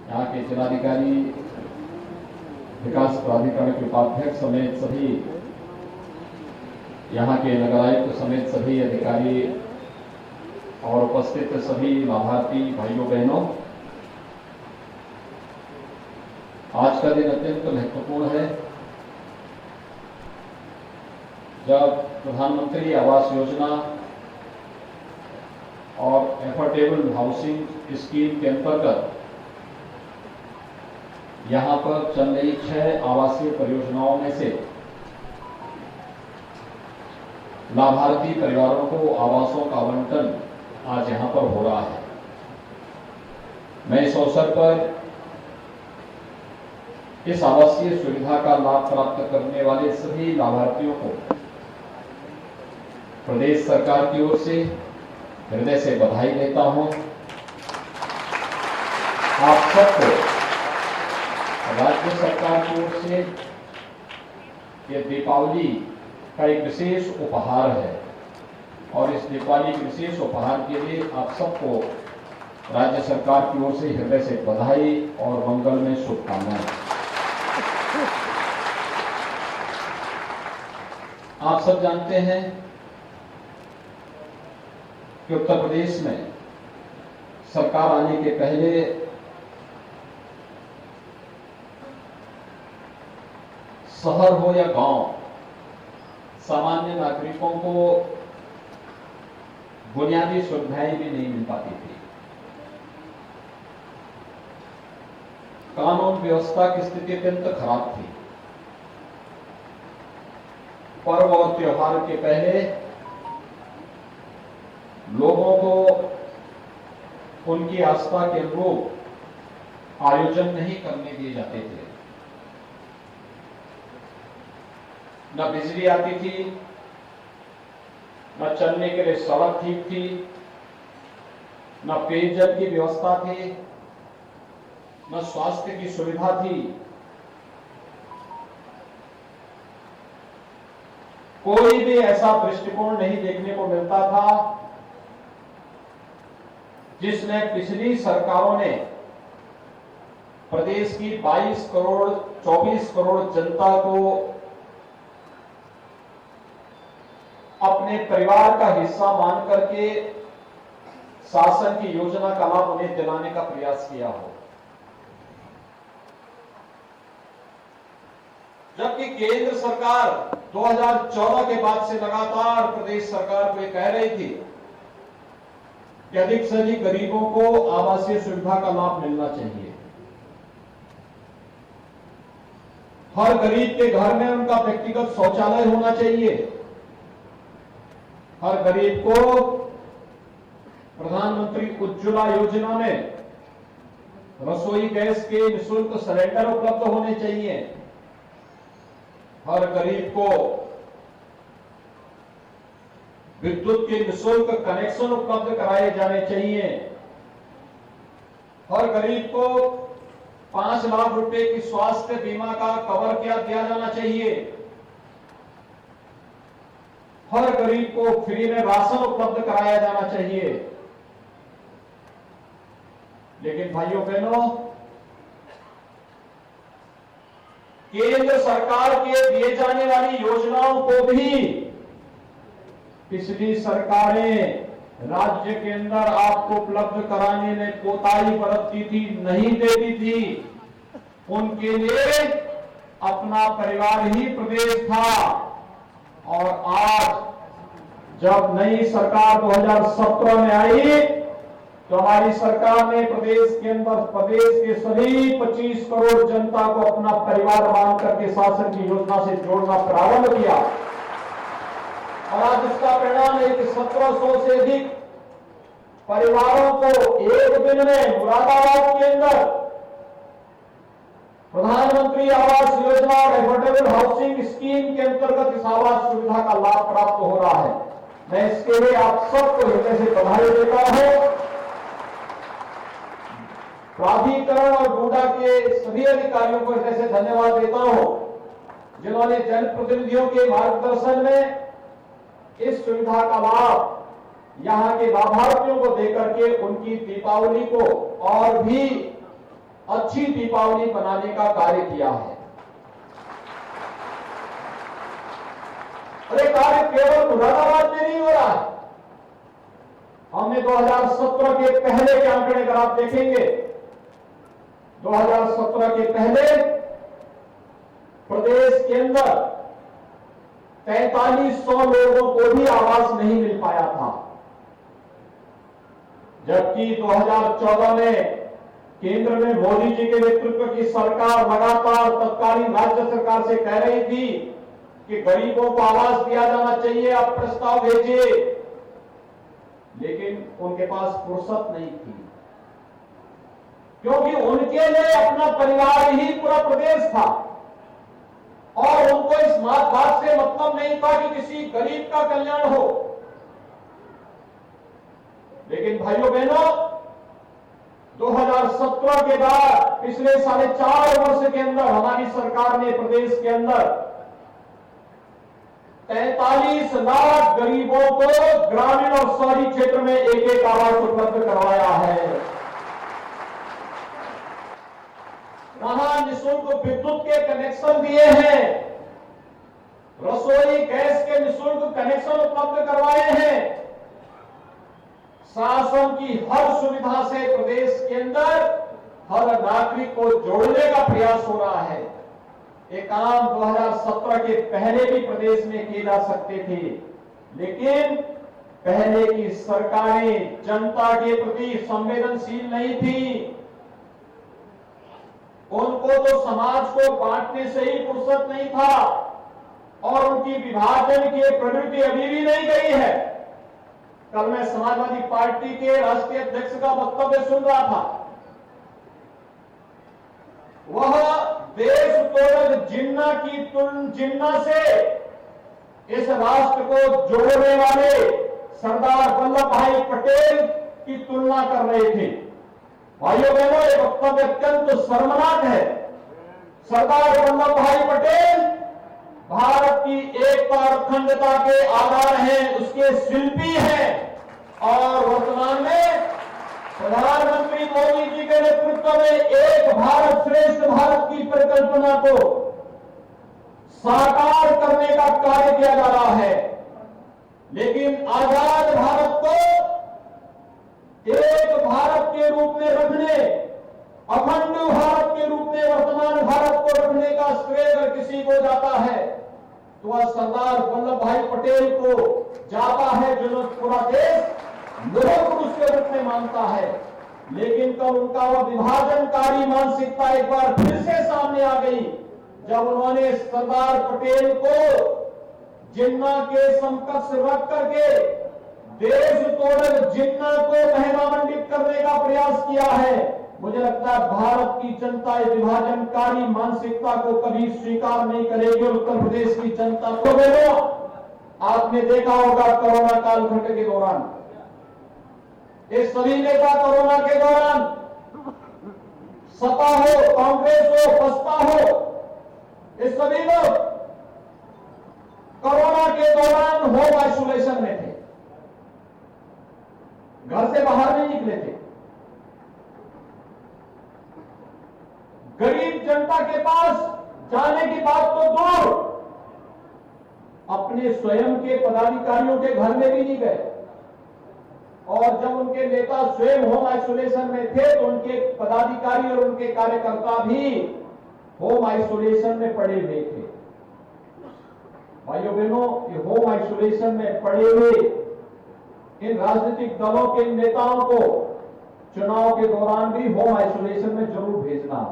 यहाँ के जिलाधिकारी, विकास प्राधिकरण के उपाध्यक्ष समेत सभी, यहाँ के नगर आयुक्त समेत सभी अधिकारी और उपस्थित सभी लाभार्थी भाइयों बहनों, आज का दिन अत्यंत महत्वपूर्ण है जब प्रधानमंत्री आवास योजना और एफोर्डेबल हाउसिंग स्कीम के अंतर्गत यहां पर चल रही 6 आवासीय परियोजनाओं में से लाभार्थी परिवारों को आवासों का आवंटन आज यहां पर हो रहा है। मैं इस अवसर पर इस आवासीय सुविधा का लाभ प्राप्त करने वाले सभी लाभार्थियों को प्रदेश सरकार की ओर से हृदय से बधाई देता हूं। आप सबको राज्य सरकार की ओर से ये दीपावली का एक विशेष उपहार है और इस दीपावली के विशेष उपहार के लिए आप सबको राज्य सरकार की ओर से हृदय से बधाई और मंगलमय शुभकामनाएं। आप सब जानते हैं कि उत्तर प्रदेश में सरकार आने के पहले शहर हो या गांव, सामान्य नागरिकों को बुनियादी सुविधाएं भी नहीं मिल पाती थी। कानून व्यवस्था की स्थिति अत्यंत खराब थी। पर्व और त्योहार के पहले लोगों को उनकी आस्था के अनुरूप आयोजन नहीं करने दिए जाते थे। न बिजली आती थी, न चलने के लिए सड़क ठीक थी, न पेयजल की व्यवस्था थी, न स्वास्थ्य की सुविधा थी। कोई भी ऐसा दृष्टिकोण नहीं देखने को मिलता था जिसने पिछली सरकारों ने प्रदेश की 22 करोड़ 24 करोड़ जनता को अपने परिवार का हिस्सा मान करके शासन की योजना का लाभ उन्हें दिलाने का प्रयास किया हो। जबकि केंद्र सरकार 2014 के बाद से लगातार प्रदेश सरकार को कह रही थी कि अधिक से अधिक गरीबों को आवासीय सुविधा का लाभ मिलना चाहिए। हर गरीब के घर में उनका व्यक्तिगत शौचालय होना चाहिए। हर गरीब को प्रधानमंत्री उज्ज्वला योजना में रसोई गैस के निःशुल्क सिलेंडर उपलब्ध होने चाहिए। हर गरीब को विद्युत के निःशुल्क कनेक्शन उपलब्ध कराए जाने चाहिए। हर गरीब को 5 लाख रुपए की स्वास्थ्य बीमा का कवर दिया जाना चाहिए। हर गरीब को फ्री में राशन उपलब्ध कराया जाना चाहिए। लेकिन भाइयों बहनों, केंद्र सरकार के दिए जाने वाली योजनाओं को भी पिछली सरकारें राज्य के अंदर आपको उपलब्ध कराने में कोताही बरतती थी, नहीं देती थी। उनके लिए अपना परिवार ही प्रदेश था। और आज जब नई सरकार 2017 में आई तो हमारी सरकार ने प्रदेश के अंदर प्रदेश के सभी 25 करोड़ जनता को अपना परिवार मान करके शासन की योजना से जोड़ना प्रारंभ किया। और आज इसका परिणाम है कि 1700 से अधिक परिवारों को एक दिन में मुरादाबाद के अंदर प्रधानमंत्री आवास योजना और एफोर्डेबल हाउसिंग स्कीम के अंतर्गत इस आवास सुविधा का लाभ प्राप्त हो रहा है। मैं इसके लिए आप सबको हृदय से बधाई देता हूं। प्राधिकरण और बूडा के सभी अधिकारियों को हृदय से धन्यवाद देता हूं जिन्होंने जनप्रतिनिधियों के मार्गदर्शन में इस सुविधा का लाभ यहां के लाभार्थियों को देकर के उनकी दीपावली को और भी अच्छी दीपावली बनाने का कार्य किया है। और ये कार्य केवल मुरादाबाद में नहीं हो रहा है। हमने 2017 के पहले के आंकड़े अगर आप देखेंगे, 2017 के पहले प्रदेश के अंदर 4300 लोगों को भी आवास नहीं मिल पाया था, जबकि 2014 में केंद्र में मोदी जी के नेतृत्व की सरकार लगातार तत्कालीन राज्य सरकार से कह रही थी कि गरीबों को आवास दिया जाना चाहिए, आप प्रस्ताव भेजिए, लेकिन उनके पास फुर्सत नहीं थी, क्योंकि उनके लिए अपना परिवार ही पूरा प्रदेश था और उनको इस बात से मतलब नहीं था कि किसी गरीब का कल्याण हो। लेकिन भाइयों बहनों, 2017 के बाद पिछले 4.5 वर्ष के अंदर हमारी सरकार ने प्रदेश के अंदर 43 लाख गरीबों को ग्रामीण और शहरी क्षेत्र में एक आवास उपलब्ध करवाया है। वहां निःशुल्क विद्युत के कनेक्शन दिए हैं, रसोई गैस के निःशुल्क कनेक्शन उपलब्ध करवाए हैं। शासन की हर सुविधा से प्रदेश के अंदर हर नागरिक को जोड़ने का प्रयास हो रहा है। ये काम 2017 के पहले भी प्रदेश में किए जा सकते थे, लेकिन पहले की सरकारें जनता के प्रति संवेदनशील नहीं थी। उनको तो समाज को बांटने से ही फुर्सत नहीं था और उनकी विभाजन की प्रवृत्ति अभी भी नहीं गई है। कल मैं समाजवादी पार्टी के राष्ट्रीय अध्यक्ष का वक्तव्य सुन रहा था। वह देश तोड़क जिन्ना से इस राष्ट्र को जोड़ने वाले सरदार वल्लभ भाई पटेल की तुलना कर रहे थे। भाइयों बहनों, ये वक्तव्य अत्यंत शर्मनाक है। सरदार वल्लभ भाई पटेल भारत की एकता और अखंडता के आधार हैं, उसके शिल्पी हैं और वर्तमान में प्रधानमंत्री मोदी जी के नेतृत्व में एक भारत श्रेष्ठ भारत की परिकल्पना को साकार करने का कार्य किया जा रहा है। लेकिन आजाद भारत को एक भारत के रूप में रखने, अखंड भारत के रूप में वर्तमान भारत को रखने का श्रेय अगर किसी को जाता है तो वह सरदार वल्लभ भाई पटेल को जाता है, जो पूरा देश लौह पुरुष के रूप में मानता है। लेकिन कल उनका वह विभाजनकारी मानसिकता एक बार फिर से सामने आ गई, जब उन्होंने सरदार पटेल को जिन्ना के समकक्ष रख करके देश तोड़क जिन्ना को महिमामंडित करने का प्रयास किया है। मुझे लगता है भारत की जनता विभाजनकारी मानसिकता को कभी स्वीकार नहीं करेगी। उत्तर प्रदेश की जनता को आपने देखा होगा कोरोना कालखंड के दौरान ये सभी नेता कोरोना के दौरान सपा हो, कांग्रेस हो, बसपा हो, ये सभी लोग कोरोना के दौरान होम आइसोलेशन में थे, घर से बाहर नहीं निकले थे। गरीब जनता के पास जाने की बात तो दूर, अपने स्वयं के पदाधिकारियों के घर में भी नहीं गए। और जब उनके नेता स्वयं होम आइसोलेशन में थे तो उनके पदाधिकारी और उनके कार्यकर्ता भी होम आइसोलेशन में पड़े हुए थे। भाइयों बहनों, ये होम आइसोलेशन में पड़े हुए इन राजनीतिक दलों के नेताओं को चुनाव के दौरान भी होम आइसोलेशन में जरूर भेजना,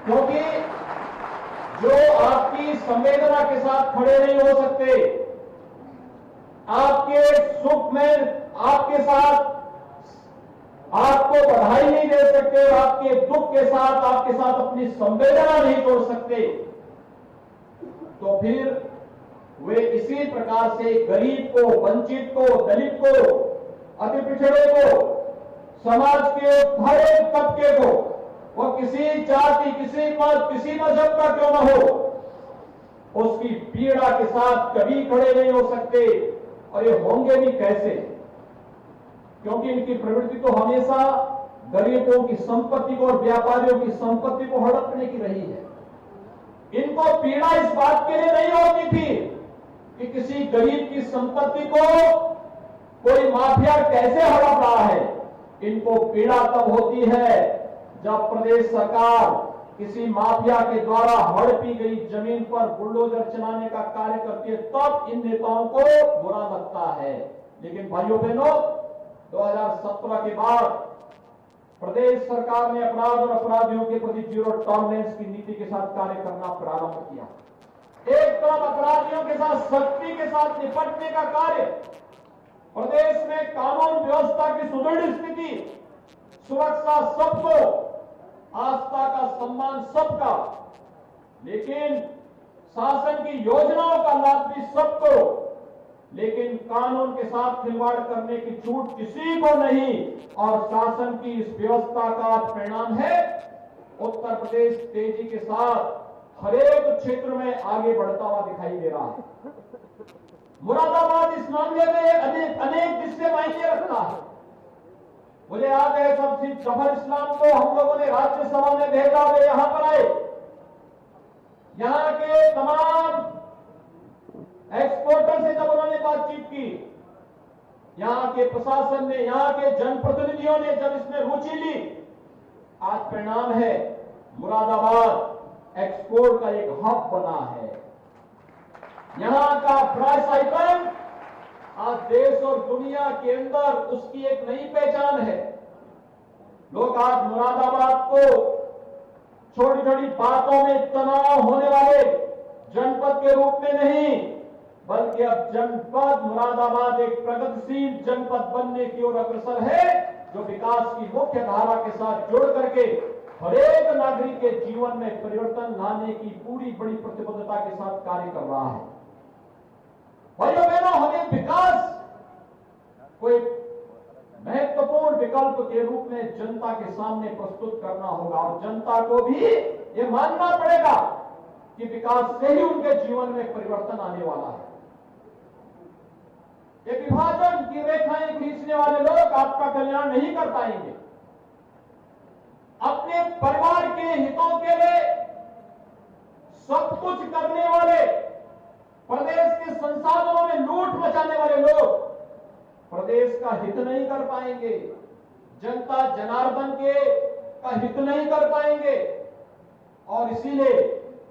क्योंकि जो आपकी संवेदना के साथ खड़े नहीं हो सकते, आपके सुख में आपके साथ आपको बधाई नहीं दे सकते, आपके दुख के साथ आपके साथ अपनी संवेदना नहीं जोड़ सकते, तो फिर वे इसी प्रकार से गरीब को, वंचित को, दलित को, अति पिछड़े को, समाज के हर एक तबके को, वह किसी जाति, किसी मत, किसी मजहब का क्यों न हो, उसकी पीड़ा के साथ कभी खड़े नहीं हो सकते। और ये होंगे भी कैसे, क्योंकि इनकी प्रवृत्ति तो हमेशा गरीबों की संपत्ति को और व्यापारियों की संपत्ति को हड़पने की रही है। इनको पीड़ा इस बात के लिए नहीं होती थी कि किसी गरीब की संपत्ति को कोई माफिया कैसे हड़प रहा है। इनको पीड़ा तब होती है जब प्रदेश सरकार किसी माफिया के द्वारा हड़पी गई जमीन पर बुलडोजर चलाने का कार्य करती है, तब इन नेताओं को बुरा लगता है। लेकिन भाइयों बहनों, 2017 के बाद प्रदेश सरकार ने अपराध और अपराधियों के प्रति जीरो टॉलरेंस की नीति के साथ कार्य करना प्रारंभ किया। एक तरफ अपराधियों के साथ सख्ती के साथ निपटने का कार्य, प्रदेश में कानून व्यवस्था की सुदृढ़ स्थिति, सुरक्षा सबको, आस्था का सम्मान सबका, लेकिन शासन की योजनाओं का लाभ भी सबको, लेकिन कानून के साथ खिलवाड़ करने की छूट किसी को नहीं। और शासन की इस व्यवस्था का परिणाम है उत्तर प्रदेश तेजी के साथ हर एक क्षेत्र में आगे बढ़ता हुआ दिखाई दे रहा है। मुरादाबाद इस मामले में अनेक दिशा मायने रखता है। मुझे याद है सबसे जफर इस्लाम को हम लोगों ने राज्यसभा में भेजा, वे यहां पर आए। यहां के तमाम एक्सपोर्टर से जब उन्होंने बातचीत की, यहां के प्रशासन ने, यहां के जनप्रतिनिधियों ने जब इसमें रुचि ली, आज परिणाम है मुरादाबाद एक्सपोर्ट का एक हब बना है। यहां का प्राइस आइटम आज देश और दुनिया के अंदर उसकी एक नई पहचान है। लोग आज मुरादाबाद को छोटी छोटी बातों में तनाव होने वाले जनपद के रूप में नहीं, बल्कि अब जनपद मुरादाबाद एक प्रगतिशील जनपद बनने की ओर अग्रसर है, जो विकास की मुख्य धारा के साथ जुड़ करके हर एक नागरिक के जीवन में परिवर्तन लाने की पूरी बड़ी प्रतिबद्धता के साथ कार्य कर रहा है। भाइयों बहनों, हमें विकास को एक महत्वपूर्ण विकल्प के रूप में जनता के सामने प्रस्तुत करना होगा और जनता को भी ये मानना पड़ेगा कि विकास से ही उनके जीवन में परिवर्तन आने वाला है। ये विभाजन की रेखाएं खींचने वाले लोग आपका कल्याण नहीं कर पाएंगे। अपने परिवार के हितों के लिए सब कुछ करने वाले, प्रदेश के संसाधनों में लूट मचाने वाले लोग प्रदेश का हित नहीं कर पाएंगे, जनता जनार्दन के का हित नहीं कर पाएंगे। और इसीलिए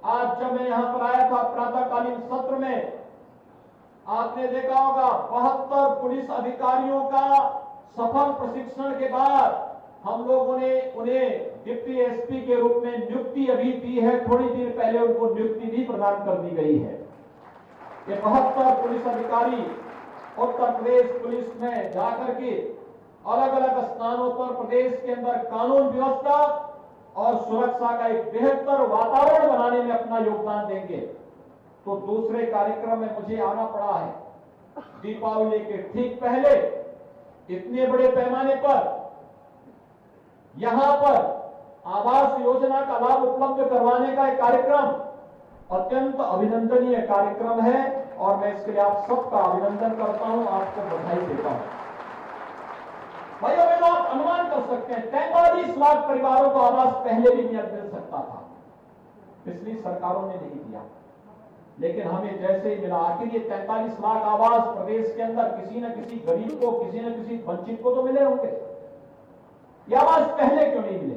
आज जब मैं यहां पर आया था प्रातःकालीन सत्र में, आपने देखा होगा 72 पुलिस अधिकारियों का सफल प्रशिक्षण के बाद हम लोगों ने उन्हें डिप्टी एसपी के रूप में नियुक्ति अभी दी है। थोड़ी देर पहले उनको नियुक्ति भी प्रदान कर दी गई है। ये 72 पुलिस अधिकारी उत्तर प्रदेश पुलिस में जाकर के अलग अलग स्थानों पर प्रदेश के अंदर कानून व्यवस्था और सुरक्षा का एक बेहतर वातावरण बनाने में अपना योगदान देंगे। तो दूसरे कार्यक्रम में मुझे आना पड़ा है। दीपावली के ठीक पहले इतने बड़े पैमाने पर यहां पर आवास योजना का लाभ उपलब्ध करवाने का एक कार्यक्रम अत्यंत अभिनंदनीय कार्यक्रम है और मैं इसके लिए आप सबका अभिनंदन करता हूं, आपको बधाई देता हूं। भाइयों बहनों, आप अनुमान कर सकते हैं 43 लाख परिवारों को आवास पहले भी मिल सकता था, पिछली सरकारों ने नहीं दिया, लेकिन हमें जैसे ही मिला। आखिर ये 43 लाख आवास प्रदेश के अंदर किसी न किसी गरीब को, किसी न किसी वंचित को तो मिले होंगे। ये आवास पहले क्यों नहीं मिले?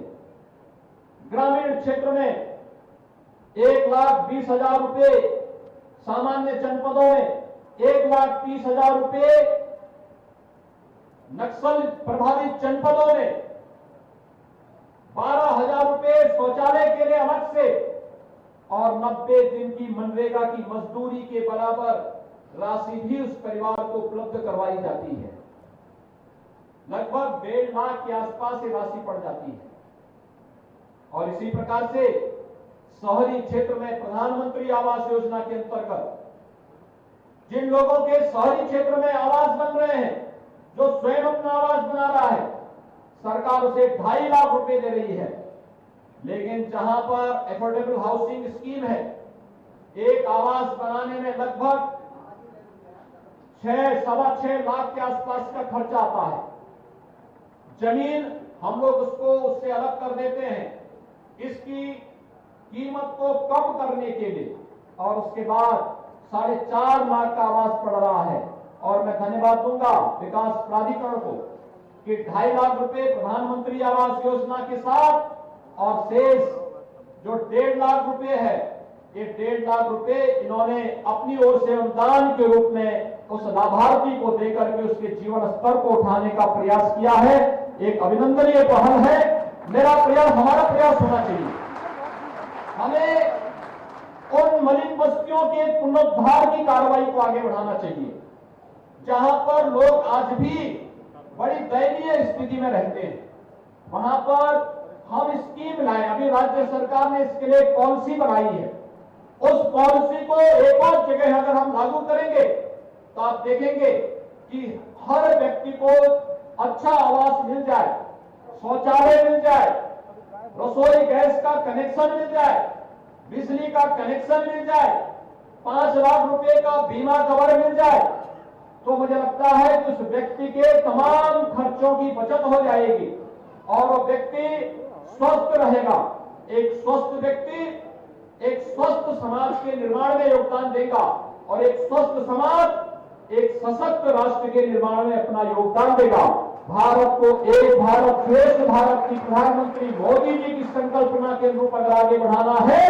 ग्रामीण क्षेत्र में 1,20,000 रुपए, सामान्य जनपदों में 1,30,000 रुपए, नक्सल प्रभावित जनपदों में 12,000 रुपए शौचालय के लिए अलग से और 90 दिन की मनरेगा की मजदूरी के बराबर राशि भी उस परिवार को उपलब्ध करवाई जाती है। लगभग 1.5 लाख के आसपास ये राशि पड़ जाती है। और इसी प्रकार से शहरी क्षेत्र में प्रधानमंत्री आवास योजना के अंतर्गत जिन लोगों के शहरी क्षेत्र में आवास बन रहे हैं, जो स्वयं अपना आवास बना रहा है, सरकार उसे 2.5 लाख रुपए दे रही है। लेकिन जहां पर एफोर्डेबल हाउसिंग स्कीम है, एक आवास बनाने में लगभग 6-6.25 लाख के आसपास का खर्चा आता है। जमीन हम लोग उससे अलग कर देते हैं। इसकी कीमत को कम करने के लिए और उसके बाद 4.5 लाख का आवास पड़ रहा है। और मैं धन्यवाद दूंगा विकास प्राधिकरण को कि 2.5 लाख रुपए प्रधानमंत्री आवास योजना के साथ और शेष जो 1.5 लाख रुपए है, ये 1.5 लाख रुपए इन्होंने अपनी ओर से अनुदान के रूप में उस लाभार्थी को देकर के उसके जीवन स्तर को उठाने का प्रयास किया है। एक अभिनंदनीय पहल है। हमारा प्रयास होना चाहिए। हमें उन मलिन बस्तियों के पुनरुद्धार की कार्रवाई को आगे बढ़ाना चाहिए जहां पर लोग आज भी बड़ी दयनीय स्थिति में रहते हैं। वहां पर हम स्कीम लाए। अभी राज्य सरकार ने इसके लिए पॉलिसी बनाई है। उस पॉलिसी को एक और जगह अगर हम लागू करेंगे तो आप देखेंगे कि हर व्यक्ति को अच्छा आवास मिल जाए, शौचालय मिल जाए, रसोई गैस का कनेक्शन मिल जाए, बिजली का कनेक्शन मिल जाए, 5 लाख रुपए का बीमा कवर मिल जाए, तो मुझे लगता है कि उस व्यक्ति के तमाम खर्चों की बचत हो जाएगी और वो व्यक्ति स्वस्थ रहेगा। एक स्वस्थ व्यक्ति एक स्वस्थ समाज के निर्माण में योगदान देगा और एक स्वस्थ समाज एक सशक्त राष्ट्र के निर्माण में अपना योगदान देगा। भारत को एक भारत श्रेष्ठ भारत की प्रधानमंत्री मोदी जी की संकल्पना के अनुरूप अगर आगे बढ़ाना है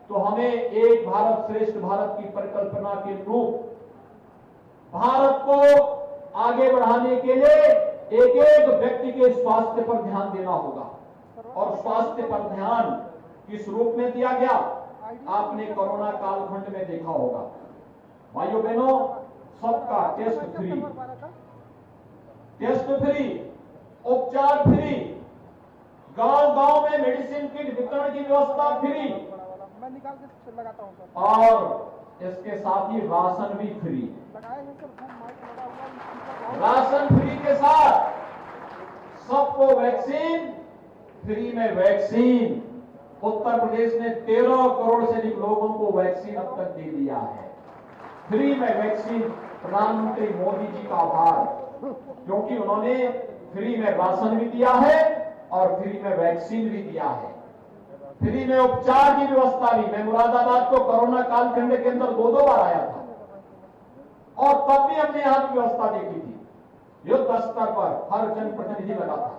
तो हमें एक भारत श्रेष्ठ भारत की परिकल्पना के अनुरूप भारत को आगे बढ़ाने के लिए एक एक व्यक्ति के स्वास्थ्य पर ध्यान देना होगा। और स्वास्थ्य पर ध्यान किस रूप में दिया गया आपने कोरोना कालखंड में देखा होगा। भाइयों बहनों, सबका टेस्ट फ्री, उपचार फ्री, गांव-गांव में मेडिसिन किट वितरण की व्यवस्था फ्री, मैं निकाल के लगाता हूं सर। और इसके साथ ही राशन भी फ्री। राशन फ्री के साथ सबको वैक्सीन फ्री में वैक्सीन। उत्तर प्रदेश ने 13 करोड़ से अधिक लोगों को वैक्सीन अब तक दे दिया है। फ्री में वैक्सीन। प्रधानमंत्री मोदी जी का आभार, क्योंकि उन्होंने फ्री में राशन भी दिया है और फ्री में वैक्सीन भी दिया है। फ्री में उपचार की व्यवस्था भी। मैं मुरादाबाद को कोरोना कालखंड के अंदर 2 बार आया था और तब भी हमने यहां की व्यवस्था देखी थी। युद्ध स्तर पर हर जनप्रतिनिधि लगा था।